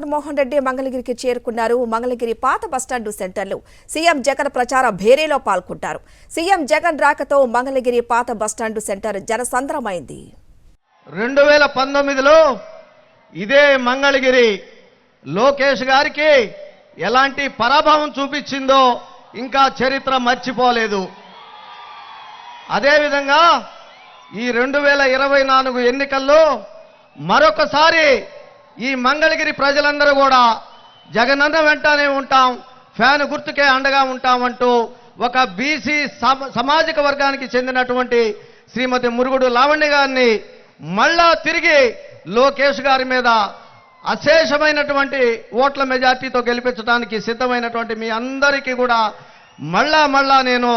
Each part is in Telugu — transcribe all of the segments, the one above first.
జగన్మోహన్ రెడ్డి మంగళగిరికి చేరుకున్నారు. మంగళగిరి పాత బస్టాండు సెంటర్లో సీఎం జగన్ ప్రచార భేరీలో పాల్గొంటారు. సీఎం జగన్ రాకతో మంగళగిరి పాత బస్టాండు సెంటర్ జనసంద్రమైంది. 2019లో ఇదే మంగళగిరి లోకేష్ గారికి ఎలాంటి పరాభవం చూపించిందో ఇంకా చరిత్ర మర్చిపోలేదు. అదేవిధంగా ఈ 2024 ఎన్నికల్లో మరొకసారి ఈ మంగళగిరి ప్రజలందరూ కూడా జగనన్న వెంటనే ఉంటాం, ఫ్యాన్ గుర్తుకే అండగా ఉంటామంటూ ఒక బీసీ సామాజిక వర్గానికి చెందినటువంటి శ్రీమతి మురుగుడు లావణ్య గారిని మళ్ళా తిరిగి లోకేష్ గారి మీద అశేషమైనటువంటి ఓట్ల మెజార్టీతో గెలిపించడానికి సిద్ధమైనటువంటి మీ అందరికీ కూడా మళ్ళా నేను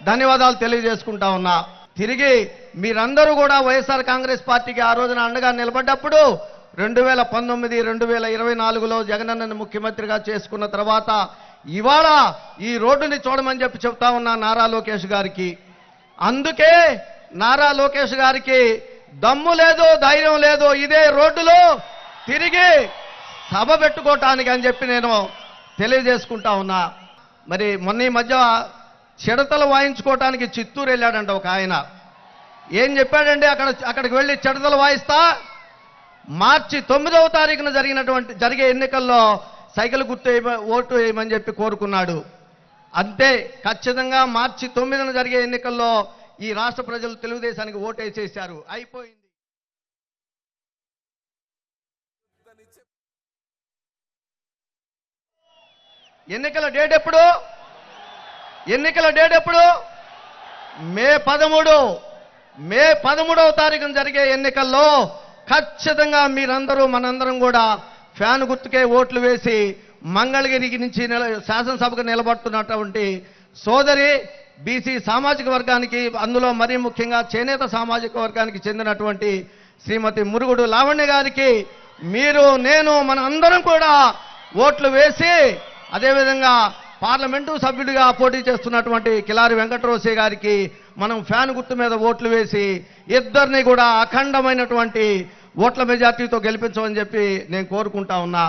ధన్యవాదాలు తెలియజేసుకుంటా ఉన్నా. తిరిగి మీరందరూ కూడా వైఎస్ఆర్ కాంగ్రెస్ పార్టీకి ఆ రోజున అండగా నిలబడ్డప్పుడు 2019, 2024లో జగనన్నను ముఖ్యమంత్రిగా చేసుకున్న తర్వాత ఇవాళ ఈ రోడ్డుని చూడమని చెప్తా ఉన్నా నారా లోకేష్ గారికి. అందుకే నారా లోకేష్ గారికి దమ్ము లేదు, ధైర్యం లేదు ఇదే రోడ్డులో తిరిగి సభ పెట్టుకోవటానికి అని చెప్పి నేను తెలియజేసుకుంటా ఉన్నా. మరి మొన్న ఈ మధ్య చెడతలు వాయించుకోవటానికి చిత్తూరు వెళ్ళాడంట ఒక ఆయన. ఏం చెప్పాడండి, అక్కడికి వెళ్ళి చెడతలు వాయిస్తా మార్చి 9వ తారీఖున జరిగే ఎన్నికల్లో సైకిల్ గుర్తు ఓటు వేయమని చెప్పి కోరుకున్నాడు. అంతే, ఖచ్చితంగా మార్చి 9న జరిగే ఎన్నికల్లో ఈ రాష్ట్ర ప్రజలు తెలుగుదేశానికి ఓటేసేశారు. అయిపోయింది. ఎన్నికల డేట్ ఎప్పుడు? మే 13వ తారీఖున జరిగే ఎన్నికల్లో ఖచ్చితంగా మీరందరూ మనందరం కూడా ఫ్యాన్ గుర్తుకే ఓట్లు వేసి మంగళగిరికి నుంచి శాసనసభకు నిలబడుతున్నటువంటి సోదరి బీసీ సామాజిక వర్గానికి, అందులో మరీ ముఖ్యంగా చేనేత సామాజిక వర్గానికి చెందినటువంటి శ్రీమతి మురుగుడు లావణ్య గారికి మీరు, నేను, మన అందరం కూడా ఓట్లు వేసి, అదేవిధంగా పార్లమెంటు సభ్యుడిగా పోటీ చేస్తున్నటువంటి కిలారి వెంకటరోసే గారికి మనం ఫ్యాన్ గుర్తు మీద ఓట్లు వేసి ఇద్దరిని కూడా అఖండమైనటువంటి ఓట్ల మెజార్టీతో గెలిపించమని చెప్పి నేను కోరుకుంటా ఉన్నా.